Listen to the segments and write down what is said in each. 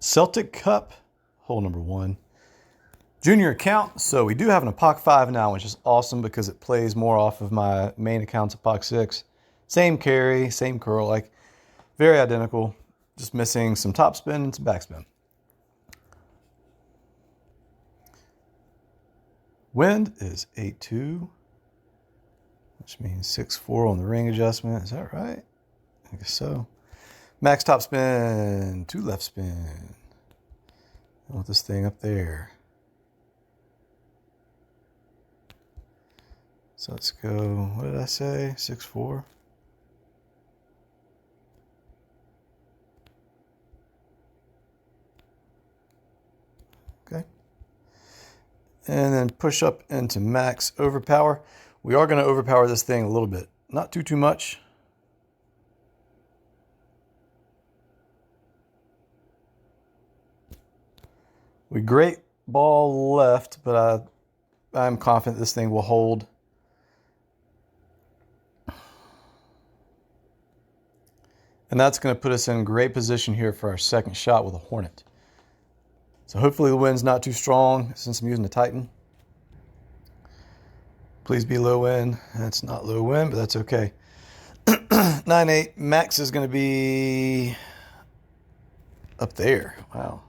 Celtic Cup, hole number 1. Junior account, so we do have an Epoch 5 now, which is awesome because it plays more off of my main account's Epoch 6. Same carry, same curl, like very identical, just missing some topspin and some backspin. Wind is 8.2, which means 6.4 on the ring adjustment. Is that right? I guess so. Max topspin, 2 left spin. I want this thing up there. So let's go, what did I say? 6.4. Okay. And then push up into max overpower. We are going to overpower this thing a little bit. Not too much. We great ball left, but I'm confident this thing will hold. And that's going to put us in great position here for our second shot with a Hornet. So hopefully the wind's not too strong since I'm using the Titan. Please be low wind. That's not low wind, but that's okay. 9.8. Max is going to be up there. Wow.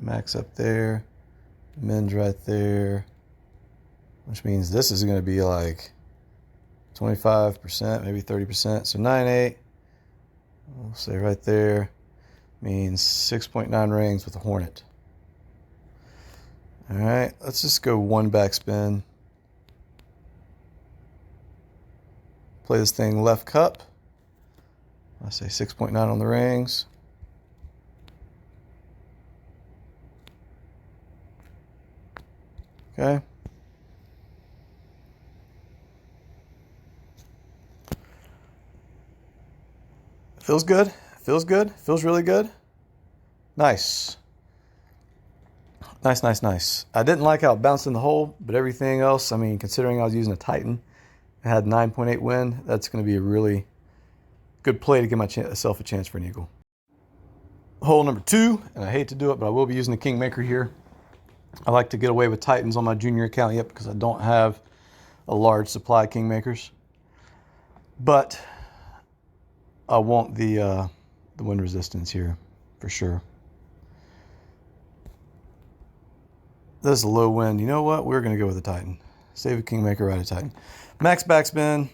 Max up there. Min's right there. Which means this is going to be like 25%, maybe 30%. So 9.8. We'll say right there means 6.9 rings with a Hornet. All right, let's just go 1 backspin. Play this thing left cup. I say 6.9 on the rings. Okay. Feels good. Feels good. Feels really good. Nice. Nice. I didn't like how it bounced in the hole, but everything else, I mean, considering I was using a Titan, I had 9.8 wind. That's going to be a really good play to give myself a chance for an eagle. Hole number 2, and I hate to do it, but I will be using the Kingmaker here. I like to get away with Titans on my junior account yet because I don't have a large supply of Kingmakers. But I want the wind resistance here for sure. This is a low wind. You know what? We're going to go with the Titan. Save a Kingmaker, ride a Titan. Max backspin.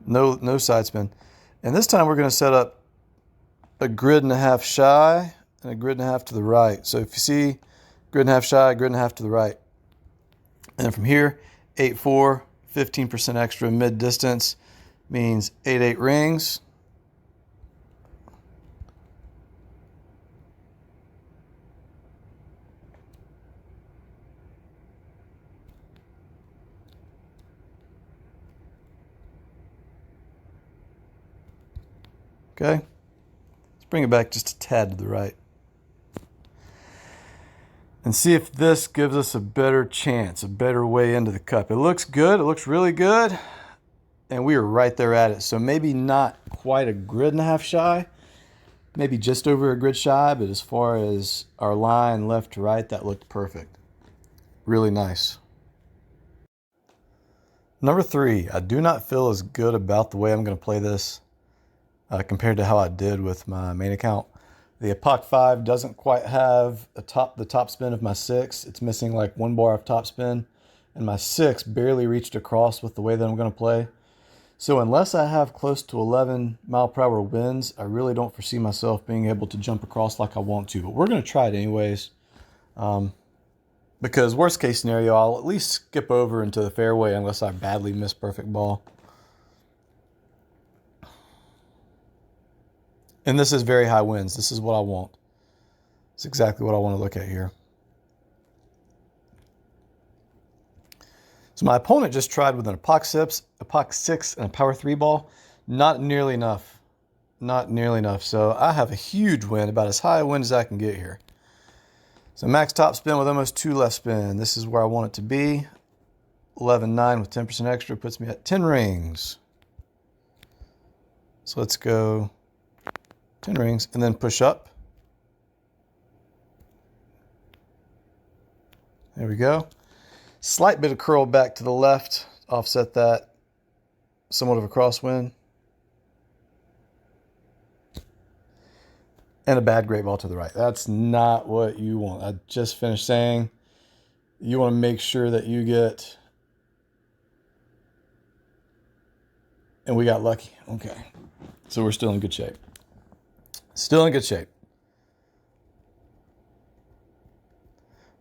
No side spin. And this time we're going to set up a 1.5 grid shy and a 1.5 grid to the right. So if you see 1.5 grid shy, 1.5 grid to the right. And then from here, 8.4, 15% extra mid distance means 8.8 rings. Okay, let's bring it back just a tad to the right. And see if this gives us a better chance, a better way into the cup. It looks good, it looks really good. And we are right there at it. So maybe not quite a 1.5 grid shy, maybe just over a grid shy, but as far as our line left to right, that looked perfect. Really nice. Number 3, I do not feel as good about the way I'm going to play this compared to how I did with my main account. The Epoch 5 doesn't quite have the top spin of my 6. It's missing like 1 bar of top spin, and my 6 barely reached across with the way that I'm going to play. So unless I have close to 11 mile per hour winds, I really don't foresee myself being able to jump across like I want to. But we're going to try it anyways. Because worst case scenario, I'll at least skip over into the fairway unless I badly miss perfect ball. And this is very high winds. This is what I want. It's exactly what I want to look at here. So my opponent just tried with an Epoch 6 and a Power 3 ball. Not nearly enough. Not nearly enough. So I have a huge wind, about as high a wind as I can get here. So max top spin with almost 2 left spin. This is where I want it to be. 11.9 with 10% extra puts me at 10 rings. So let's go 10 rings, and then push up. There we go. Slight bit of curl back to the left, offset that. Somewhat of a crosswind. And a bad great ball to the right. That's not what you want. I just finished saying you want to make sure that you get... And we got lucky. Okay. So we're still in good shape. Still in good shape.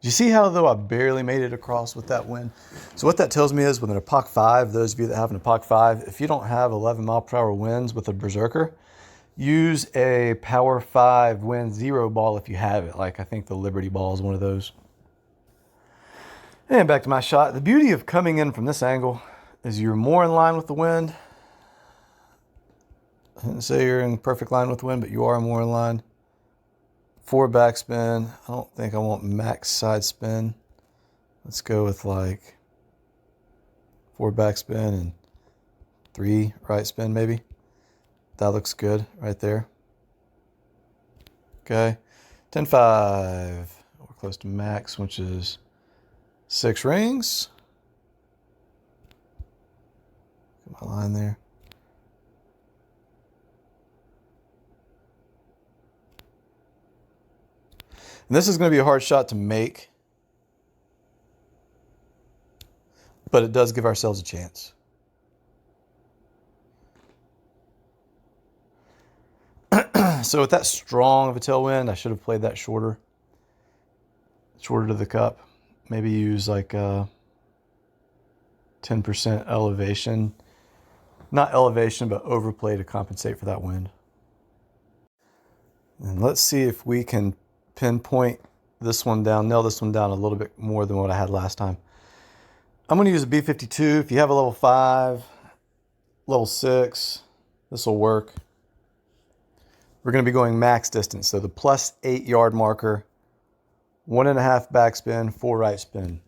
Do you see how, though, I barely made it across with that wind? So what that tells me is with an Epoch 5, those of you that have an Epoch 5, if you don't have 11 mile per hour winds with a Berserker, use a Power 5 Wind Zero ball if you have it. Like, I think the Liberty ball is one of those. And back to my shot. The beauty of coming in from this angle is you're more in line with the wind. I didn't say you're in perfect line with the wind, but you are more in line. 4 backspin. I don't think I want max side spin. Let's go with like 4 backspin and 3 right spin maybe. That looks good right there. Okay. 10-5. We're close to max, which is 6 rings. Get my line there. And this is going to be a hard shot to make, but it does give ourselves a chance. So with that strong of a tailwind, I should have played that shorter to the cup. Maybe use like 10% elevation. Not elevation, but overplay to compensate for that wind. And let's see if we can pinpoint this one down, nail this one down a little bit more than what I had last time. I'm going to use a B52. If you have a level 5, level 6, this will work. We're going to be going max distance. So the plus 8 yard marker, 1.5 backspin, 4 right spin.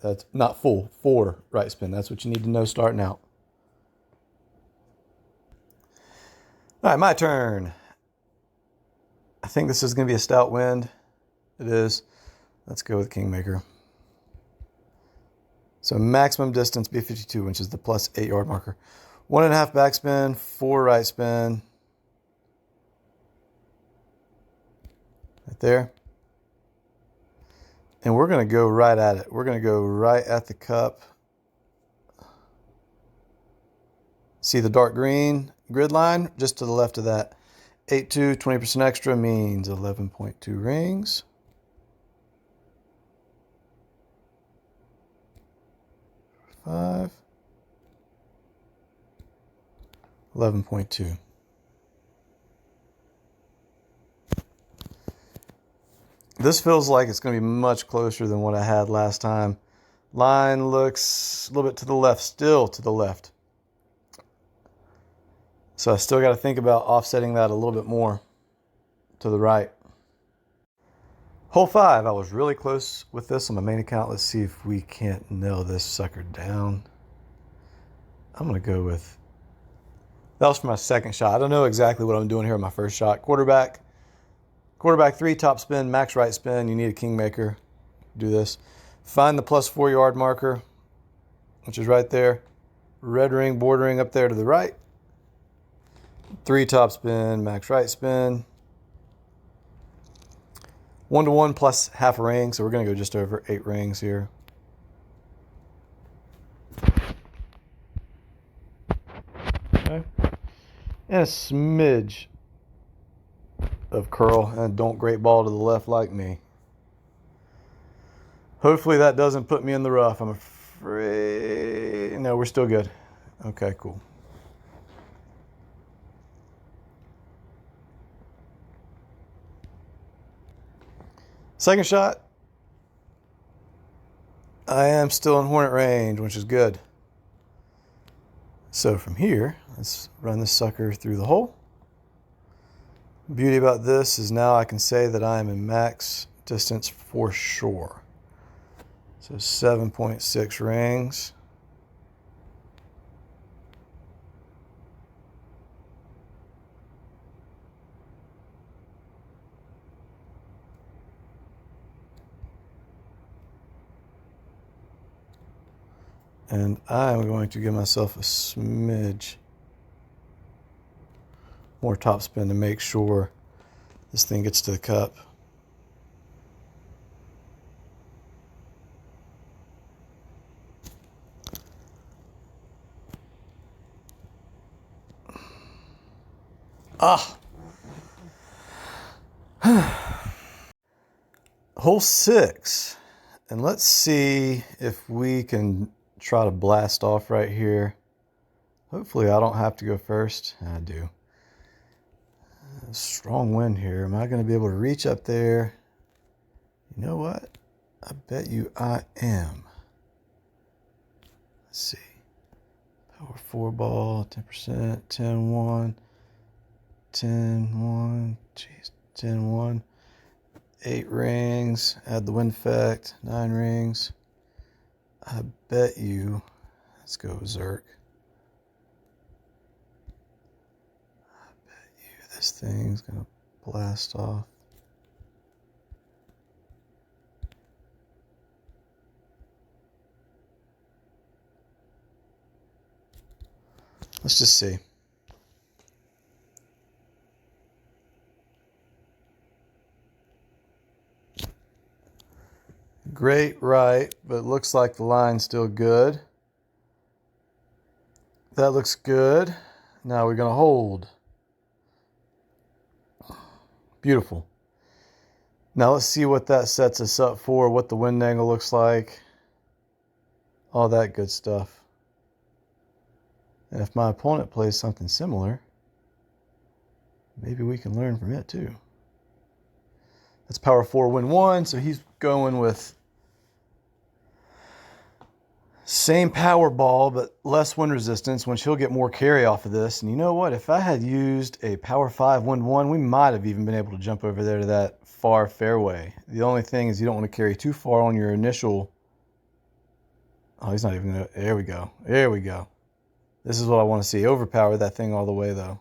That's not full, 4 right spin. That's what you need to know starting out. All right, my turn. I think this is going to be a stout wind. It is. Let's go with Kingmaker. So maximum distance, B52, which is the plus 8 yard marker. 1.5 backspin, 4 right spin. Right there. And we're going to go right at it. We're going to go right at the cup. See the dark green grid line? Just to the left of that. 8-2, 20% extra means 11.2 rings. Five. 11.2. This feels like it's going to be much closer than what I had last time. Line looks a little bit to the left, still to the left. So I still got to think about offsetting that a little bit more to the right. Hole 5, I was really close with this on my main account. Let's see if we can't nail this sucker down. I'm going to go with, that was for my second shot. I don't know exactly what I'm doing here on my first shot. Quarterback 3, top spin, max right spin. You need a Kingmaker. Do this. Find the plus 4 yard marker, which is right there. Red ring bordering up there to the right. 3 top spin, max right spin. 1-to-1 plus half a ring, so we're going to go just over 8 rings here. Okay. And a smidge of curl, and don't great ball to the left like me. Hopefully that doesn't put me in the rough. I'm afraid. No, we're still good. Okay, cool. Second shot. I am still in Hornet range, which is good. So from here, let's run this sucker through the hole. Beauty about this is now I can say that I am in max distance for sure. So 7.6 rings. And I'm going to give myself a smidge more topspin to make sure this thing gets to the cup. Ah! Hole 6. And let's see if we can try to blast off right here. Hopefully I don't have to go first. I do. Strong wind here. Am I going to be able to reach up there? You know what? I bet you I am. Let's see. Power 4 ball, 10%, 10-1, 10-1, jeez, 10-1. 8 rings, add the wind effect, 9 rings. I bet you, let's go Zerk. I bet you this thing's gonna blast off. Let's just see. Great right, but it looks like the line's still good. That looks good. Now we're going to hold. Beautiful. Now let's see what that sets us up for, what the wind angle looks like. All that good stuff. And if my opponent plays something similar, maybe we can learn from it too. That's power 4, win 1, so he's going with same power ball, but less wind resistance, which he'll get more carry off of this. And you know what? If I had used a power 5, wind 1, we might have even been able to jump over there to that far fairway. The only thing is you don't want to carry too far on your initial. Oh, he's not even going to. There we go. There we go. This is what I want to see. Overpower that thing all the way, though.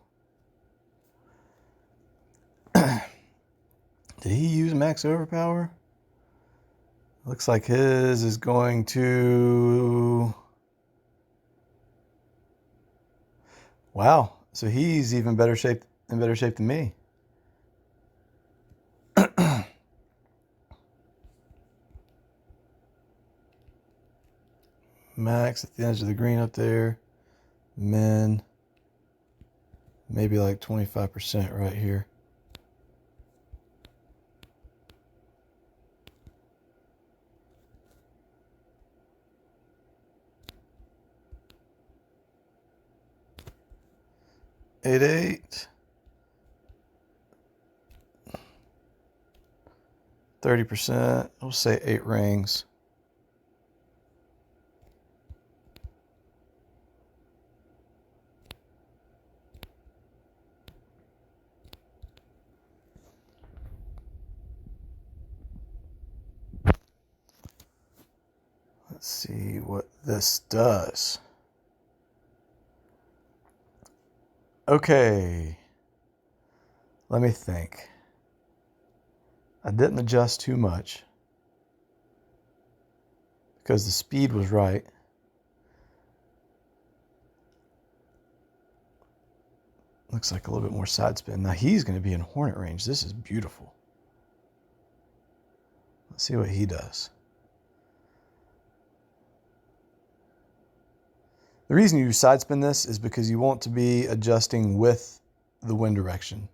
Did he use max overpower? Looks like his is going to... Wow. So he's even better shape than me. Max at the edge of the green up there. Min. Maybe like 25% right here. Eight. 30%. We'll say 8 rings. Let's see what this does. Okay. Let me think. I didn't adjust too much because the speed was right. Looks like a little bit more side spin. Now he's going to be in hornet range. This is beautiful. Let's see what he does. The reason you side spin this is because you want to be adjusting with the wind direction.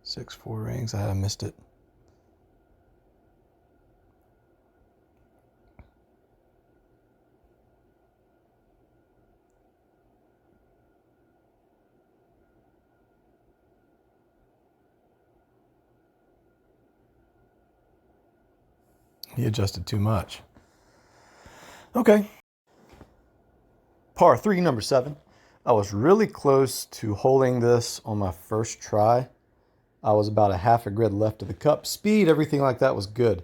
Six, 4 rings. I missed it. He adjusted too much. Okay. Par 3, number 7. I was really close to holding this on my first try. I was about a half a grid left of the cup. Speed, everything like that was good.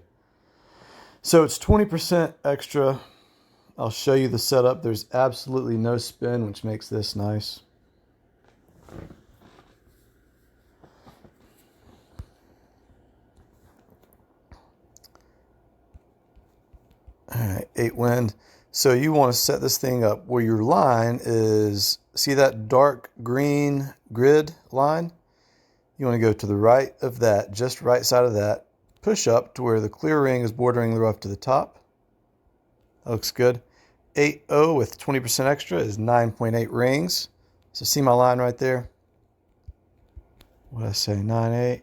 So it's 20% extra. I'll show you the setup. There's absolutely no spin, which makes this nice. All right, 8 wind. So you want to set this thing up where your line is, see that dark green grid line? You want to go to the right of that, just right side of that, push up to where the clear ring is bordering the rough to the top. That looks good. 8.0 with 20% extra is 9.8 rings. So see my line right there? What did I say, 9.8?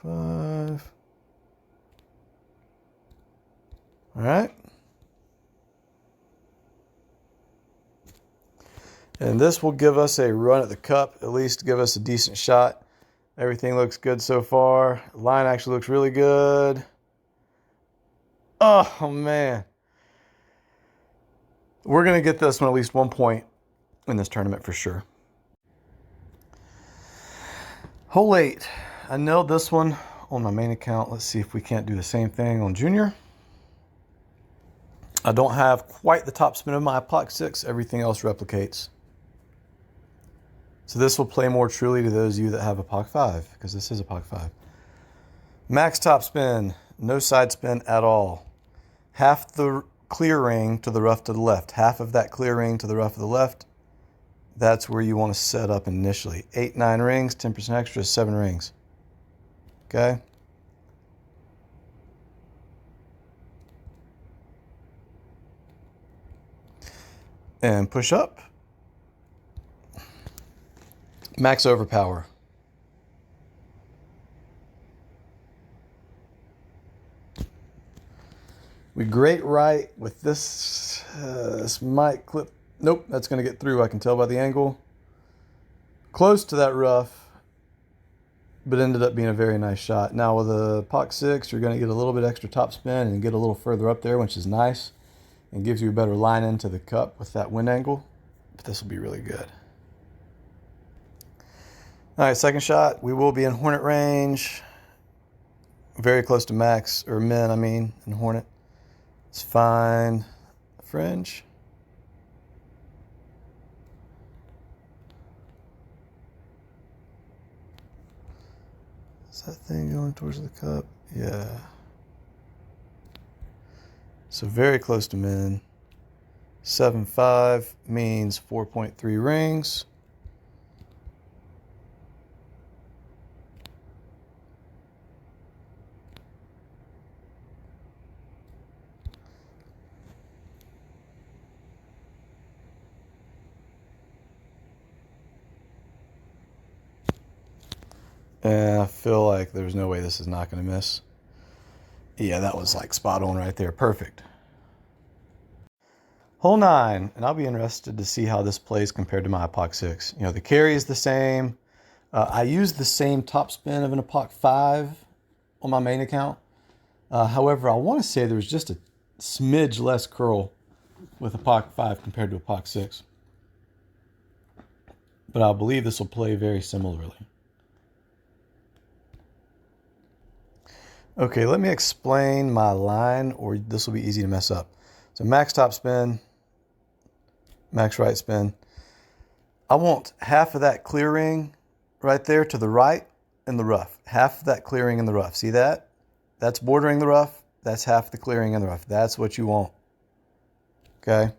Five. All right. And this will give us a run at the cup, at least give us a decent shot. Everything looks good so far. Line actually looks really good. Oh, man. We're going to get this one at least 1 point in this tournament for sure. Hole 8. I nailed this one on my main account. Let's see if we can't do the same thing on junior. I don't have quite the top spin of my Epoch 6. Everything else replicates. So this will play more truly to those of you that have Epoch 5, because this is Epoch 5. Max top spin, no side spin at all. Half the clear ring to the rough to the left. Half of that clear ring to the rough of the left. That's where you want to set up initially. 8, 9 rings, 10% extra, 7 rings. Okay? And push up. Max overpower. We grate right with this. This might clip. Nope, that's going to get through. I can tell by the angle. Close to that rough, but ended up being a very nice shot. Now with a Epoch 6, you're going to get a little bit extra top spin and get a little further up there, which is nice, and gives you a better line into the cup with that wind angle. But this will be really good. All right, second shot. We will be in Hornet range. Very close to max, or min, I mean, in Hornet. Let's find fringe. Is that thing going towards the cup? Yeah. So very close to min. 7.5 means 4.3 rings. And I feel like there's no way this is not going to miss. Yeah, that was like spot on right there. Perfect. Hole 9, and I'll be interested to see how this plays compared to my Epoch 6. You know, the carry is the same. I use the same top spin of an Epoch 5 on my main account. However, I want to say there's just a smidge less curl with Epoch 5 compared to Epoch 6. But I believe this will play very similarly. Okay, let me explain my line, or this will be easy to mess up. So max top spin, max right spin. I want half of that clear ring right there to the right in the rough. Half of that clearing in the rough. See that? That's bordering the rough. That's half the clearing in the rough. That's what you want. Okay?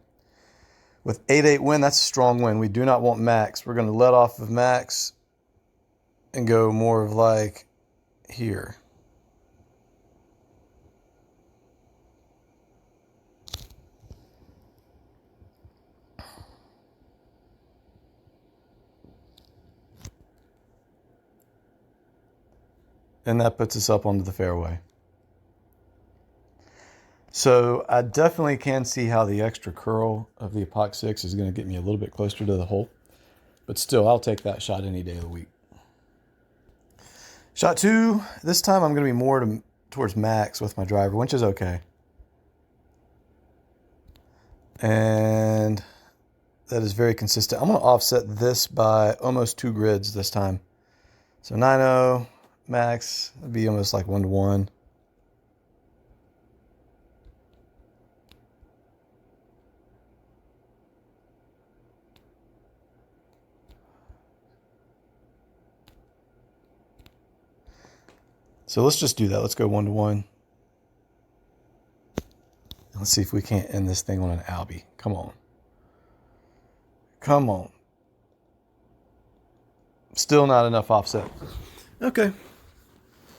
With 8-8 wind, that's a strong wind. We do not want max. We're going to let off of max and go more of like here. And that puts us up onto the fairway. So I definitely can see how the extra curl of the Epoch 6 is going to get me a little bit closer to the hole. But still, I'll take that shot any day of the week. Shot 2, this time I'm going to be more towards max with my driver, which is okay. And that is very consistent. I'm going to offset this by almost 2 grids this time. So 9.0 max would be almost like 1-to-1. So let's just do that. Let's go 1-1. Let's see if we can't end this thing on an Albie. Come on. Come on. Still not enough offset. Okay.